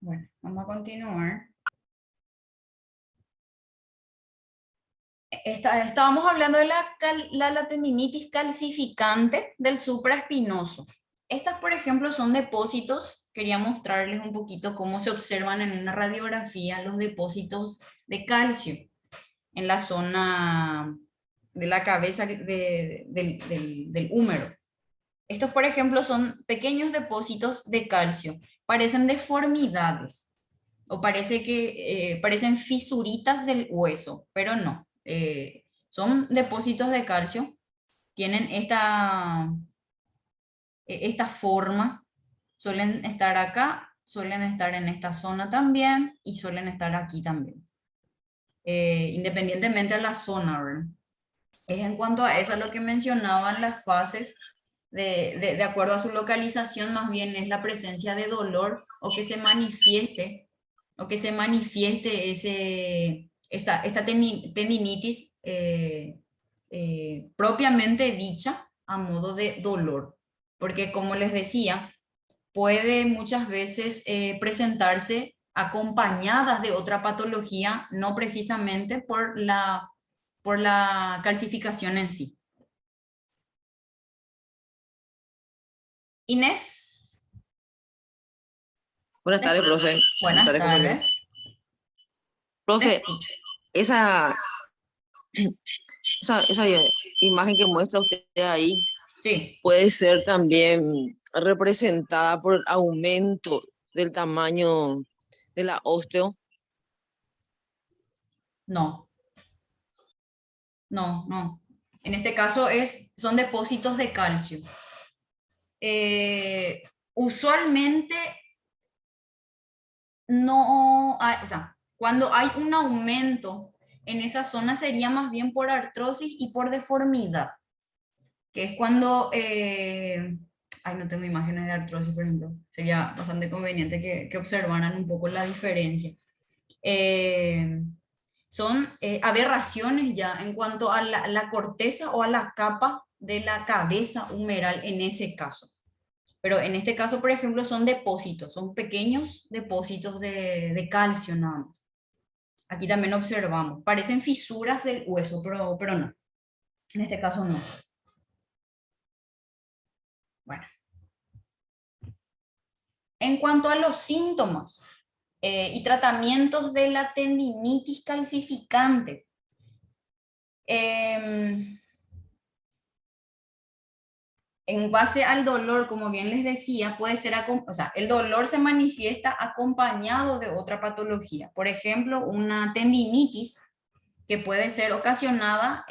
Bueno, vamos a continuar. Estábamos hablando de la tendinitis calcificante del supraespinoso. Estas, por ejemplo, son depósitos. Quería mostrarles un poquito cómo se observan en una radiografía los depósitos de calcio en la zona de la cabeza del húmero. Estos, por ejemplo, son pequeños depósitos de calcio. Parecen deformidades o parecen fisuritas del hueso, pero no. Son depósitos de calcio, tienen esta forma, suelen estar acá, suelen estar en esta zona también y suelen estar aquí también, independientemente de la zona, ¿verdad? Es en cuanto a eso, lo que mencionaban las fases, de acuerdo a su localización, más bien es la presencia de dolor o que se manifieste esta tendinitis propiamente dicha a modo de dolor. Porque como les decía, puede muchas veces presentarse acompañadas de otra patología, no precisamente por la calcificación en sí. Inés, Buenas tardes, profe. Buenas buenas tardes, compañero. tardes. Te Profe, escucho. esa, esa imagen que muestra usted ahí Sí, puede ser también representada por el aumento del tamaño de la osteo. no, no. En este caso son depósitos de calcio. Usualmente no hay, o sea, cuando hay un aumento en esa zona sería más bien por artrosis y por deformidad, que es cuando, ay, no tengo imágenes de artrosis, por ejemplo, sería bastante conveniente que observaran un poco la diferencia. Eh, Son aberraciones ya en cuanto a la corteza o a la capa de la cabeza humeral en ese caso. Pero en este caso, por ejemplo, son depósitos, son pequeños depósitos de calcio nada más. Aquí también observamos, parecen fisuras del hueso, pero no. En este caso no. Bueno, en cuanto a los síntomas y tratamientos de la tendinitis calcificante, eh, en base al dolor, como bien les decía, puede ser, o sea, el dolor se manifiesta acompañado de otra patología. Por ejemplo, una tendinitis que puede ser ocasionada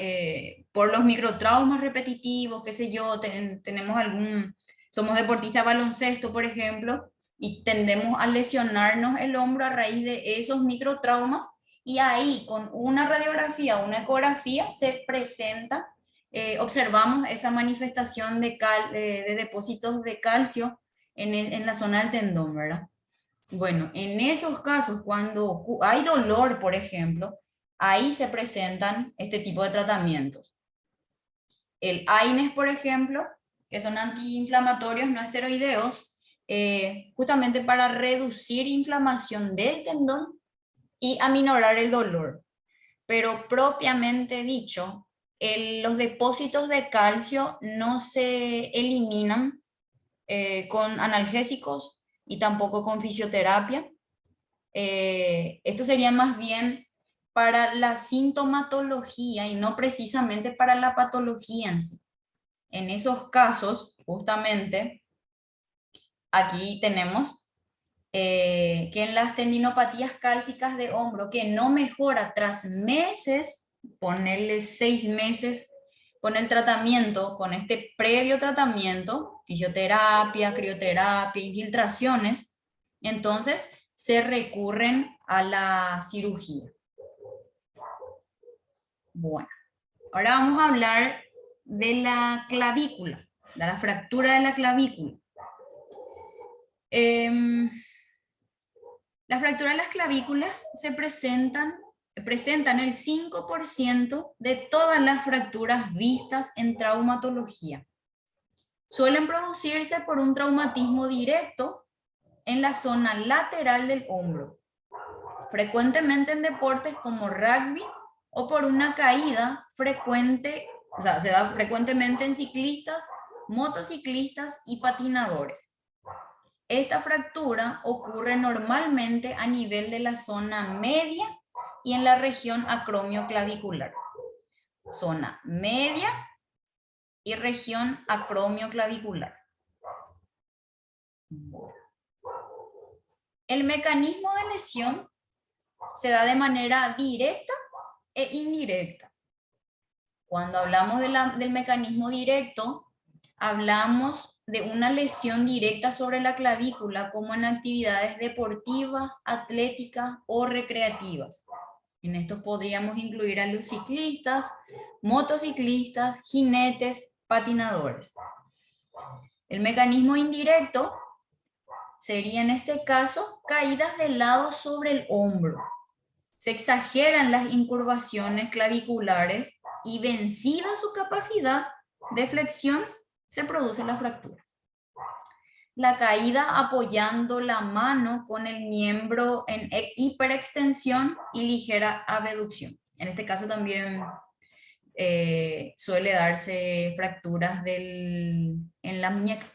por los microtraumas repetitivos, qué sé yo, somos deportistas de baloncesto, por ejemplo, y tendemos a lesionarnos el hombro a raíz de esos microtraumas, y ahí con una radiografía o una ecografía se presenta, observamos esa manifestación de depósitos de calcio en la zona del tendón, ¿verdad? Bueno, en esos casos, cuando hay dolor, por ejemplo, ahí se presentan este tipo de tratamientos. El AINES, por ejemplo, que son antiinflamatorios no esteroideos, justamente para reducir inflamación del tendón y aminorar el dolor. Pero propiamente dicho, los depósitos de calcio no se eliminan con analgésicos y tampoco con fisioterapia. Esto sería más bien para la sintomatología y no precisamente para la patología en sí. En esos casos, justamente, aquí tenemos que en las tendinopatías cálcicas de hombro que no mejora tras meses, ponerle 6 meses con el tratamiento, con este previo tratamiento, fisioterapia, crioterapia, infiltraciones, entonces se recurren a la cirugía. Bueno, ahora vamos a hablar de la clavícula, de la fractura de la clavícula. Las fracturas de las clavículas presentan el 5% de todas las fracturas vistas en traumatología. Suelen producirse por un traumatismo directo en la zona lateral del hombro, frecuentemente en deportes como rugby o por una caída frecuente, o sea, se da frecuentemente en ciclistas, motociclistas y patinadores. Esta fractura ocurre normalmente a nivel de la zona media y en la región acromioclavicular. Zona media y región acromioclavicular. El mecanismo de lesión se da de manera directa e indirecta. Cuando hablamos del mecanismo directo, hablamos de una lesión directa sobre la clavícula, como en actividades deportivas, atléticas o recreativas. En esto podríamos incluir a los ciclistas, motociclistas, jinetes, patinadores. El mecanismo indirecto sería en este caso caídas de lado sobre el hombro. Se exageran las incurvaciones claviculares y vencida su capacidad de flexión, se produce la fractura. La caída apoyando la mano con el miembro en hiperextensión y ligera abducción. En este caso también suele darse fracturas en la muñeca.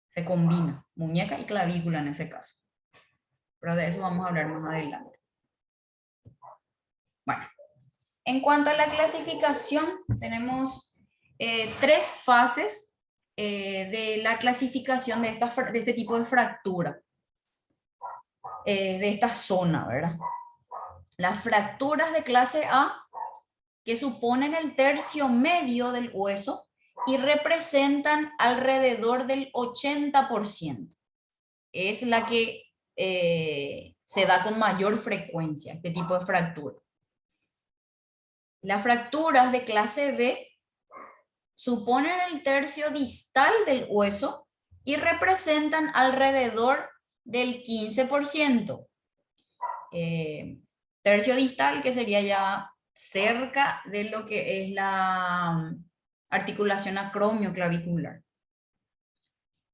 Se combina muñeca y clavícula en ese caso. Pero de eso vamos a hablar más adelante. Bueno, en cuanto a la clasificación, tenemos 3 fases de la clasificación de este tipo de fractura, de esta zona, ¿verdad? Las fracturas de clase A, que suponen el tercio medio del hueso y representan alrededor del 80%. Es la que se da con mayor frecuencia, este tipo de fractura. Las fracturas de clase B suponen el tercio distal del hueso y representan alrededor del 15%. Tercio distal, que sería ya cerca de lo que es la articulación acromioclavicular.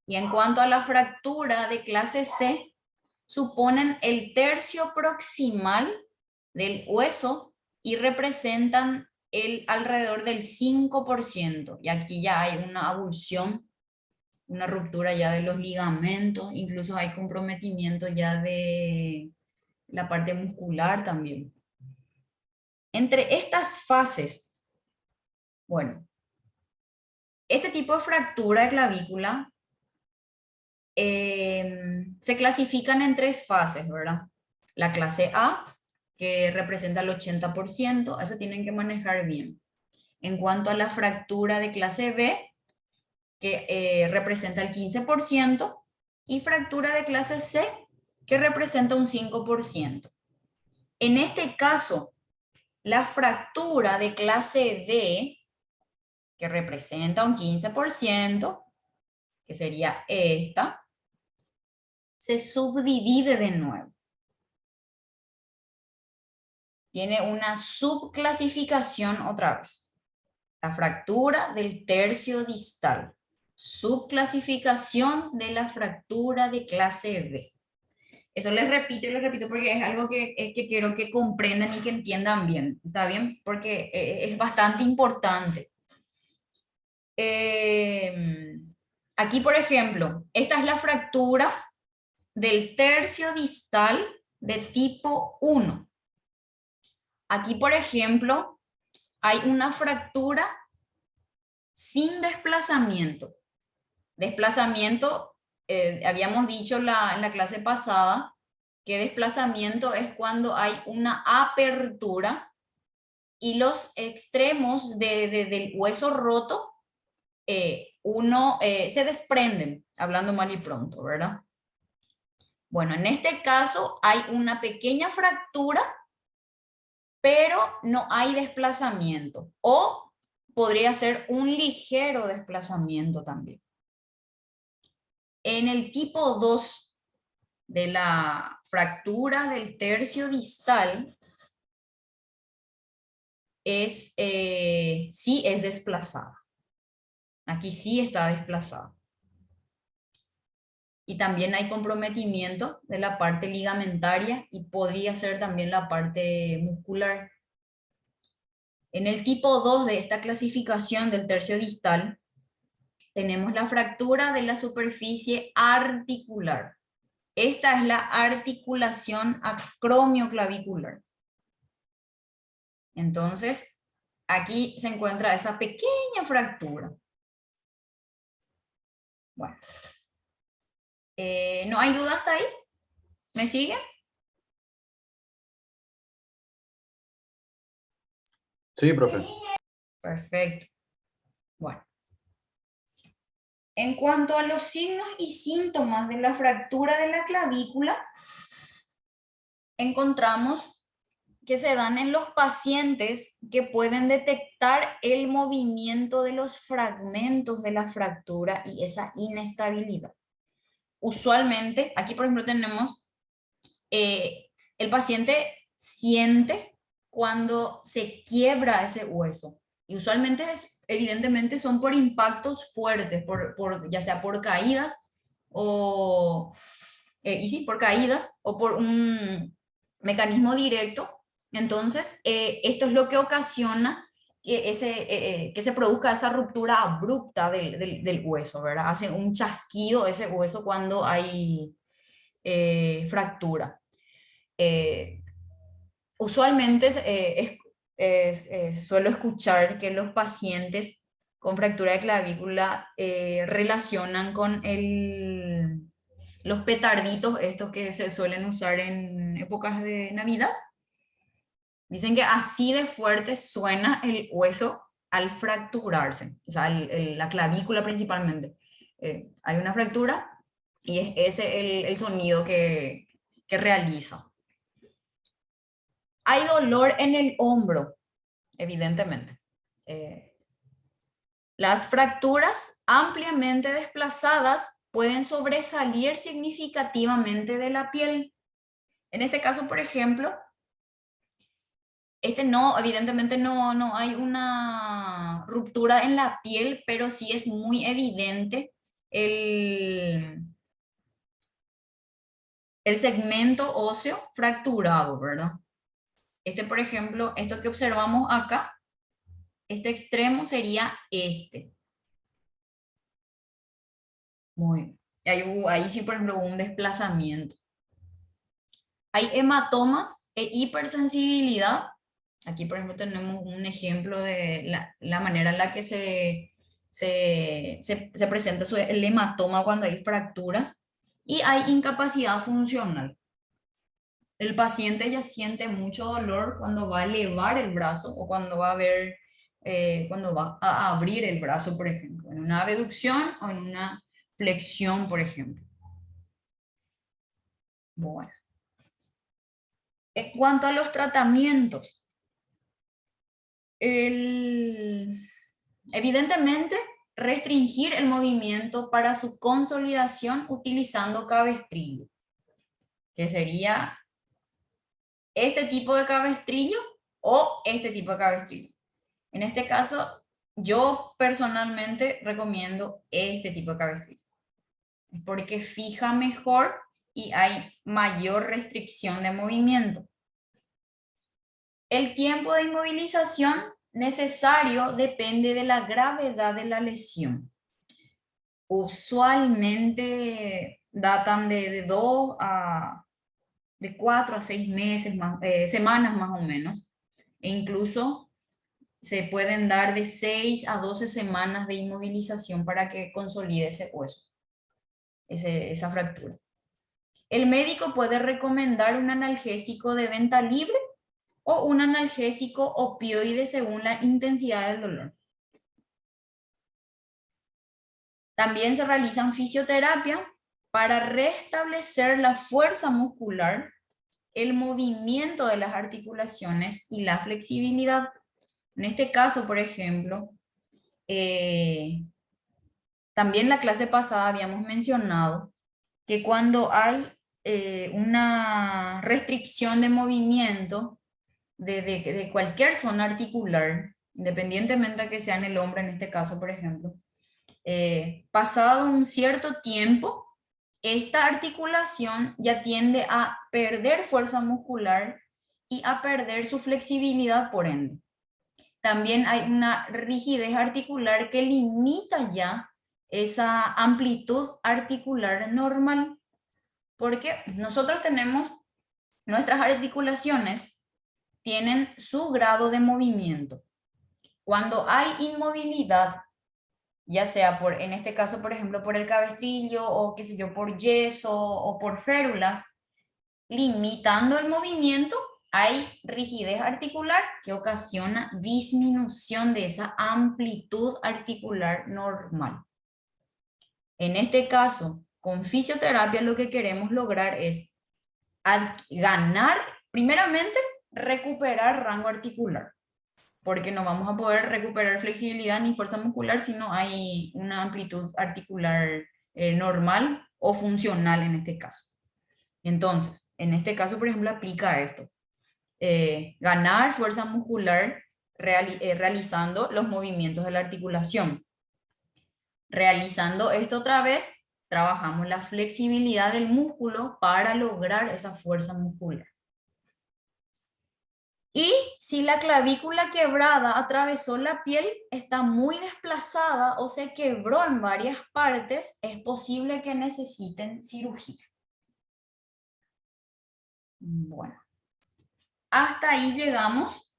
Y en cuanto a la fractura de clase C, suponen el tercio proximal del hueso y representan alrededor del 5%. Y aquí ya hay una avulsión, una ruptura ya de los ligamentos, incluso hay comprometimiento ya de la parte muscular también. Entre estas fases, bueno, este tipo de fractura de clavícula se clasifican en 3 fases, ¿verdad? La clase A, que representa el 80%, eso tienen que manejar bien. En cuanto a la fractura de clase B, que representa el 15%, y fractura de clase C, que representa un 5%. En este caso, la fractura de clase B, que representa un 15%, que sería esta, se subdivide de nuevo. Tiene una subclasificación otra vez. La fractura del tercio distal. Subclasificación de la fractura de clase B. Eso les repito porque es algo que quiero que comprendan y que entiendan bien. ¿Está bien? Porque es bastante importante. Aquí, por ejemplo, esta es la fractura del tercio distal de tipo 1. Aquí, por ejemplo, hay una fractura sin desplazamiento. Desplazamiento, habíamos dicho en la clase pasada, que desplazamiento es cuando hay una apertura y los extremos del hueso roto, se desprenden, hablando mal y pronto, ¿verdad? Bueno, en este caso hay una pequeña fractura, pero no hay desplazamiento. O podría ser un ligero desplazamiento también. En el tipo 2 de la fractura del tercio distal, sí es desplazada. Aquí sí está desplazada. Y también hay comprometimiento de la parte ligamentaria y podría ser también la parte muscular. En el tipo 2 de esta clasificación del tercio distal, tenemos la fractura de la superficie articular. Esta es la articulación acromioclavicular. Entonces, aquí se encuentra esa pequeña fractura. Bueno, ¿no hay duda hasta ahí? ¿Me sigue? Sí, profe. Perfecto. Bueno. En cuanto a los signos y síntomas de la fractura de la clavícula, encontramos que se dan en los pacientes que pueden detectar el movimiento de los fragmentos de la fractura y esa inestabilidad. Usualmente, aquí por ejemplo tenemos, el paciente siente cuando se quiebra ese hueso. Y usualmente, evidentemente, son por impactos fuertes, ya sea por caídas o, por caídas o por un mecanismo directo. Entonces, esto es lo que ocasiona que se produzca esa ruptura abrupta del hueso, ¿verdad? Hace un chasquido ese hueso cuando hay fractura. Usualmente suelo escuchar que los pacientes con fractura de clavícula relacionan con los petarditos, estos que se suelen usar en épocas de Navidad. Dicen que así de fuerte suena el hueso al fracturarse, o sea, la clavícula principalmente. Hay una fractura y es ese el sonido que realiza. Hay dolor en el hombro, evidentemente. Las fracturas ampliamente desplazadas pueden sobresalir significativamente de la piel. En este caso, por ejemplo, evidentemente no hay una ruptura en la piel, pero sí es muy evidente el segmento óseo fracturado, ¿verdad? Por ejemplo, esto que observamos acá, este extremo sería este. Muy bien. Ahí sí, por ejemplo, hubo un desplazamiento. Hay hematomas e hipersensibilidad. Aquí, por ejemplo, tenemos un ejemplo de la manera en la que se presenta el hematoma cuando hay fracturas. Y hay incapacidad funcional. El paciente ya siente mucho dolor cuando va a elevar el brazo o cuando va a ver, cuando va a abrir el brazo, por ejemplo, en una abducción o en una flexión, por ejemplo. Bueno. En cuanto a los tratamientos, evidentemente restringir el movimiento para su consolidación utilizando cabestrillo, que sería este tipo de cabestrillo o este tipo de cabestrillo. En este caso, yo personalmente recomiendo este tipo de cabestrillo, porque fija mejor y hay mayor restricción de movimiento. El tiempo de inmovilización necesario depende de la gravedad de la lesión. Usualmente datan de 4 a 6 meses, semanas más o menos. E incluso se pueden dar de 6 a 12 semanas de inmovilización para que consolide ese hueso, esa fractura. El médico puede recomendar un analgésico de venta libre o un analgésico opioide según la intensidad del dolor. También se realizan fisioterapia para restablecer la fuerza muscular, el movimiento de las articulaciones y la flexibilidad. En este caso, por ejemplo, también la clase pasada habíamos mencionado que cuando hay una restricción de movimiento de cualquier zona articular, independientemente de que sea en el hombro, en este caso, por ejemplo, pasado un cierto tiempo, esta articulación ya tiende a perder fuerza muscular y a perder su flexibilidad por ende. También hay una rigidez articular que limita ya esa amplitud articular normal, porque nosotros tenemos nuestras articulaciones, tienen su grado de movimiento. Cuando hay inmovilidad, ya sea por, en este caso, por ejemplo, por el cabestrillo o qué sé yo, por yeso o por férulas, limitando el movimiento, hay rigidez articular que ocasiona disminución de esa amplitud articular normal. En este caso, con fisioterapia lo que queremos lograr es ganar, primeramente, recuperar rango articular, porque no vamos a poder recuperar flexibilidad ni fuerza muscular si no hay una amplitud articular normal o funcional en este caso. Entonces, en este caso, por ejemplo, aplica esto. Ganar fuerza muscular realizando los movimientos de la articulación. Realizando esto otra vez, trabajamos la flexibilidad del músculo para lograr esa fuerza muscular. Y si la clavícula quebrada atravesó la piel, está muy desplazada o se quebró en varias partes, es posible que necesiten cirugía. Bueno, hasta ahí llegamos.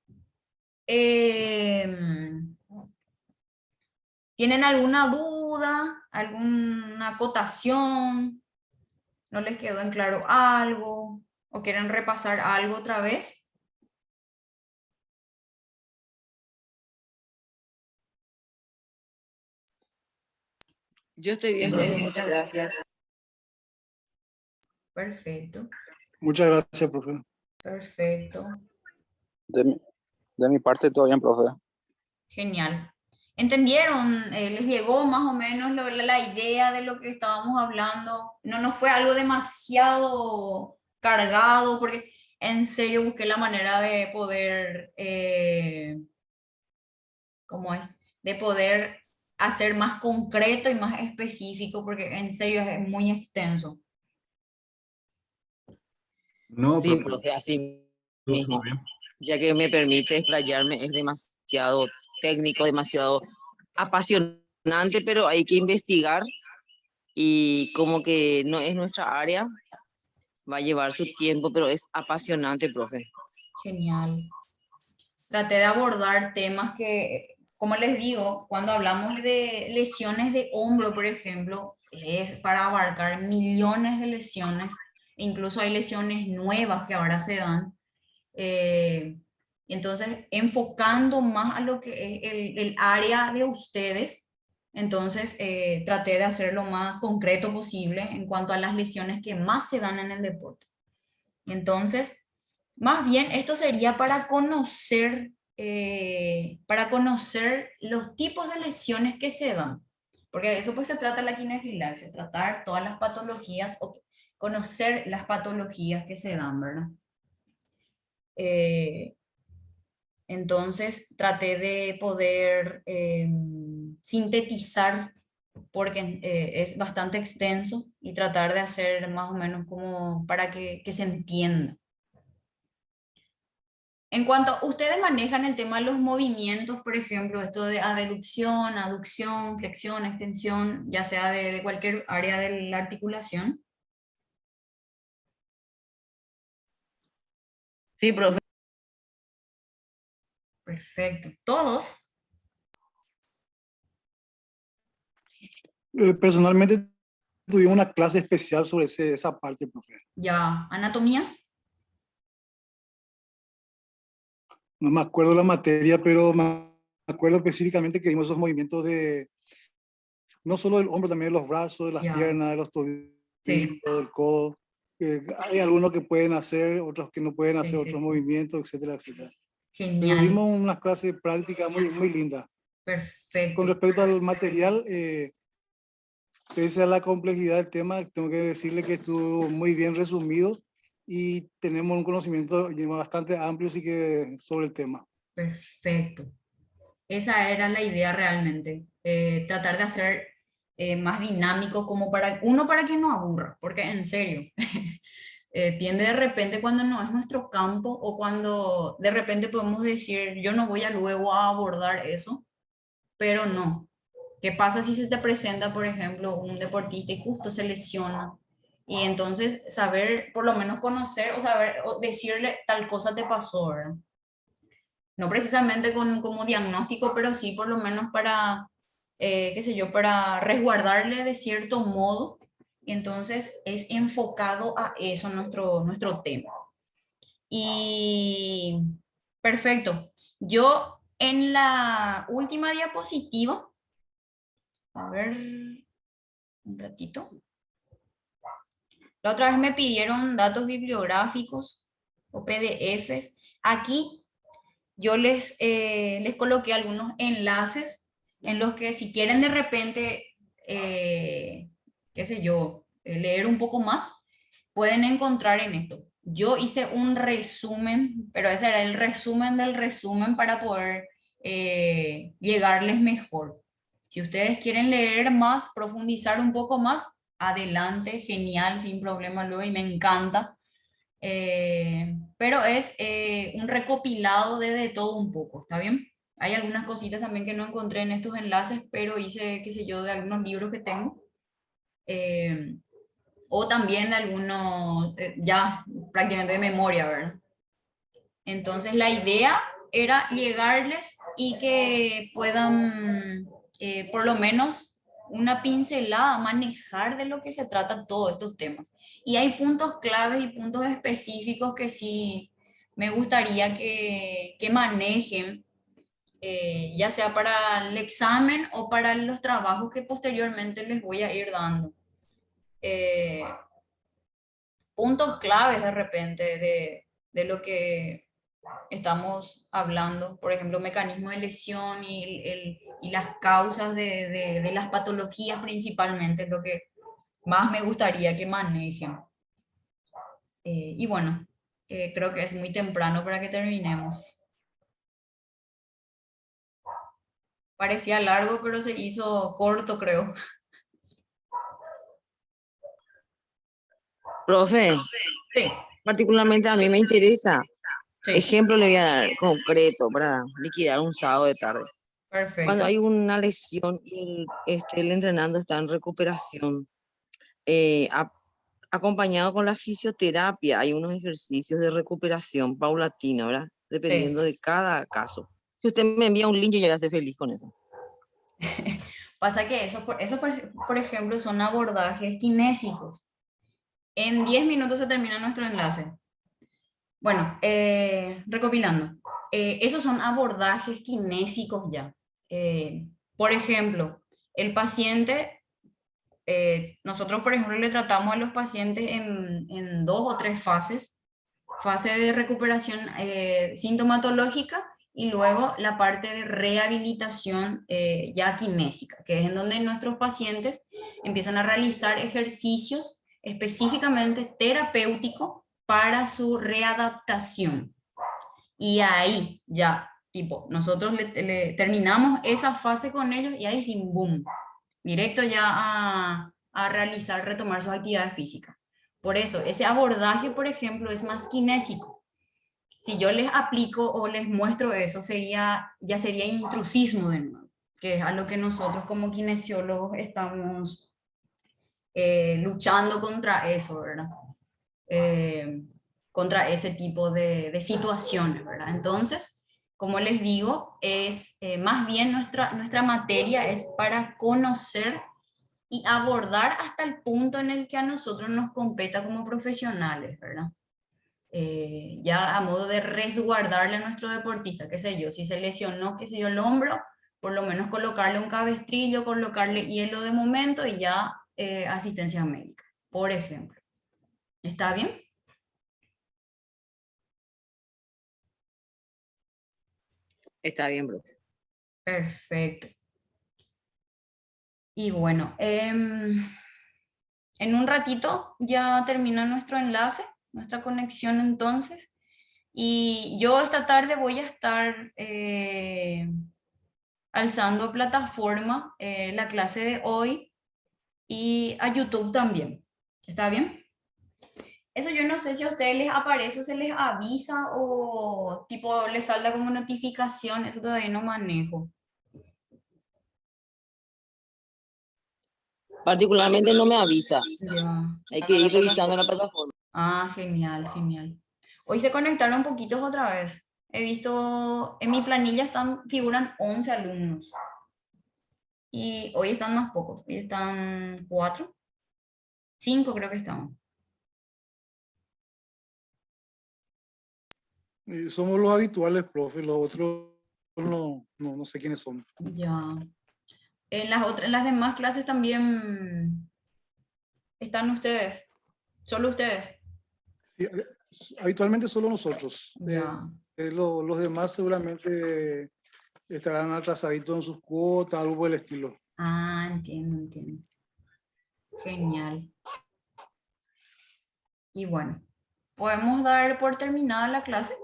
¿Tienen alguna duda? ¿Alguna acotación? ¿No les quedó en claro algo? ¿O quieren repasar algo otra vez? Yo estoy bien, profe, muchas gracias. Perfecto, Muchas gracias, profe. perfecto. De mi parte, todo bien, profe. Genial. ¿Entendieron? ¿Les llegó más o menos la idea de lo que estábamos hablando? No nos fue algo demasiado cargado, porque en serio busqué la manera de poder, ¿cómo es? De poder hacer más concreto y más específico, porque en serio es muy extenso. No, Sí, profe. profe, así Todo mismo. bien. Ya que me permite explayarme, es demasiado técnico, demasiado apasionante, pero hay que investigar y como que no es nuestra área, va a llevar su tiempo, pero es apasionante, profe. Genial. Traté de abordar temas que, como les digo, cuando hablamos de lesiones de hombro, por ejemplo, es para abarcar millones de lesiones, incluso hay lesiones nuevas que ahora se dan. Entonces, enfocando más a lo que es el área de ustedes, entonces traté de hacer lo más concreto posible en cuanto a las lesiones que más se dan en el deporte. Entonces, más bien esto sería para conocer los tipos de lesiones que se dan, porque de eso pues se trata la quinefilaxia, tratar todas las patologías o conocer las patologías que se dan, ¿verdad? Entonces traté de poder sintetizar, porque es bastante extenso, y tratar de hacer más o menos como para que se entienda. En cuanto ustedes manejan el tema de los movimientos, por ejemplo, esto de abducción, aducción, flexión, extensión, ya sea de cualquier área de la articulación. Sí, profe. Perfecto. ¿Todos? Personalmente tuvimos una clase especial sobre esa parte, profe. Ya. ¿Anatomía? No me acuerdo la materia, pero me acuerdo específicamente que dimos esos movimientos de, no solo del hombro, también de los brazos, de las Ya. piernas, de los tobillos, Sí. del codo. Hay algunos que pueden hacer, otros que no pueden hacer, Sí, otros sí. movimientos, etcétera, etcétera. Pero Genial. dimos una clase práctica muy, muy linda. Con Perfecto. respecto al material, pese a la complejidad del tema, tengo que decirle que estuvo muy bien resumido y tenemos un conocimiento bastante amplio sí que, sobre el tema. Perfecto. Esa era la idea realmente. Tratar de hacer más dinámico, como para que no aburra, porque en serio, tiende de repente cuando no es nuestro campo o cuando de repente podemos decir, yo no voy a luego a abordar eso, pero no. ¿Qué pasa si se te presenta, por ejemplo, un deportista y justo se lesiona? Y entonces saber, por lo menos conocer o saber o decirle tal cosa te pasó, ¿verdad? No precisamente como diagnóstico, pero sí por lo menos para, qué sé yo, para resguardarle de cierto modo. Y entonces es enfocado a eso nuestro tema. Y perfecto. Yo en la última diapositiva, a ver, un ratito. La otra vez me pidieron datos bibliográficos o PDFs. Aquí yo les coloqué algunos enlaces en los que si quieren de repente, qué sé yo, leer un poco más, pueden encontrar en esto. Yo hice un resumen, pero ese era el resumen del resumen para poder llegarles mejor. Si ustedes quieren leer más, profundizar un poco más, adelante, genial, sin problema luego y me encanta. Pero es un recopilado de todo un poco, ¿está bien? Hay algunas cositas también que no encontré en estos enlaces, pero hice, qué sé yo, de algunos libros que tengo. eh, o también de algunos, ya prácticamente de memoria, ¿verdad? Entonces la idea era llegarles y que puedan, por lo menos, una pincelada, manejar de lo que se trata todos estos temas. Y hay puntos claves y puntos específicos que sí me gustaría que manejen, ya sea para el examen o para los trabajos que posteriormente les voy a ir dando. Eh, puntos claves de repente de lo que estamos hablando, por ejemplo, mecanismo de lesión y las causas de las patologías principalmente, es lo que más me gustaría que manejen. Y bueno, creo que es muy temprano para que terminemos. Parecía largo, pero se hizo corto, creo. Profe, Sí, particularmente a mí me interesa. sí, Ejemplo le voy a dar concreto para liquidar un sábado de tarde. Cuando perfecto. hay una lesión y el entrenando está en recuperación, eh, a- acompañado con la fisioterapia, hay unos ejercicios de recuperación paulatina, ¿verdad? Sí. Dependiendo de cada caso. Si usted me envía un link, yo ya a ser feliz con eso. Pasa que por ejemplo, son abordajes kinésicos. En 10 minutos se termina nuestro enlace. Bueno, recopilando, esos son abordajes kinésicos ya. Por ejemplo, el paciente, nosotros por ejemplo le tratamos a los pacientes en 2 o 3 fases. Fase de recuperación sintomatológica y luego la parte de rehabilitación ya kinésica, que es en donde nuestros pacientes empiezan a realizar ejercicios específicamente terapéuticos para su readaptación. Y ahí ya, tipo, nosotros le terminamos esa fase con ellos y ahí sin boom, directo ya a realizar, retomar sus actividades físicas. Por eso, ese abordaje, por ejemplo, es más kinésico. Si yo les aplico o les muestro eso, ya sería intrusismo de nuevo, que es a lo que nosotros como kinesiólogos estamos luchando contra eso, ¿verdad? Eh, contra ese tipo de situaciones, ¿verdad? Entonces, como les digo, es más bien nuestra materia es para conocer y abordar hasta el punto en el que a nosotros nos competa como profesionales, ¿verdad? Ya a modo de resguardarle a nuestro deportista, qué sé yo, si se lesionó, qué sé yo, el hombro, por lo menos colocarle un cabestrillo, colocarle hielo de momento y ya asistencia médica, por ejemplo. ¿Está bien? Está bien, profe. Perfecto. Y bueno, en un ratito ya termina nuestro enlace, nuestra conexión entonces. Y yo esta tarde voy a estar alzando plataforma la clase de hoy y a YouTube también. ¿Está bien? Eso yo no sé si a ustedes les aparece o se les avisa o tipo les salta como notificación, eso todavía no manejo. Particularmente no me avisa. Ya. Hay que ir revisando la plataforma. Ah, genial, genial. Hoy se conectaron poquitos otra vez. He visto, en mi planilla figuran 11 alumnos. Y hoy están más pocos. Hoy están 4, 5 creo que están. Somos los habituales, profe, los otros no sé quiénes son. Ya. En las demás clases también están ustedes. Solo ustedes. Sí, habitualmente solo nosotros. Ya. Los demás seguramente estarán atrasaditos en sus cuotas, algo por el estilo. Ah, entiendo, entiendo. Genial. Y bueno, podemos dar por terminada la clase.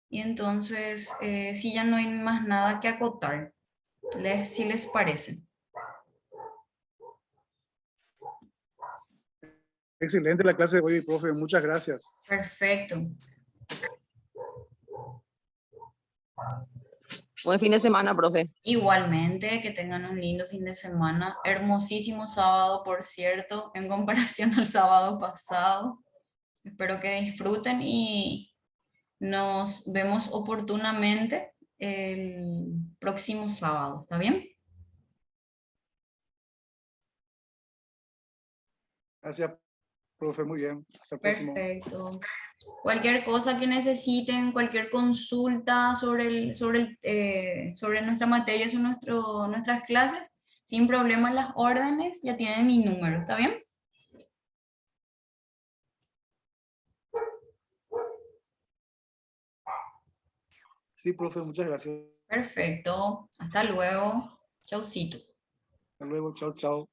Y entonces, si ya no hay más nada que acotar, si les parece. Excelente la clase de hoy, profe. Muchas gracias. Perfecto. Buen fin de semana, profe. Igualmente, que tengan un lindo fin de semana. Hermosísimo sábado, por cierto, en comparación al sábado pasado. Espero que disfruten y nos vemos oportunamente el próximo sábado. ¿Está bien? Gracias, profe. Muy bien. Hasta el próximo. Perfecto. Cualquier cosa que necesiten, cualquier consulta sobre nuestra materia, sobre nuestras clases, sin problema las órdenes, ya tienen mi número, ¿está bien? Sí, profe. Muchas gracias. Perfecto. Hasta luego. Chaucito. Hasta luego. Chao, chao.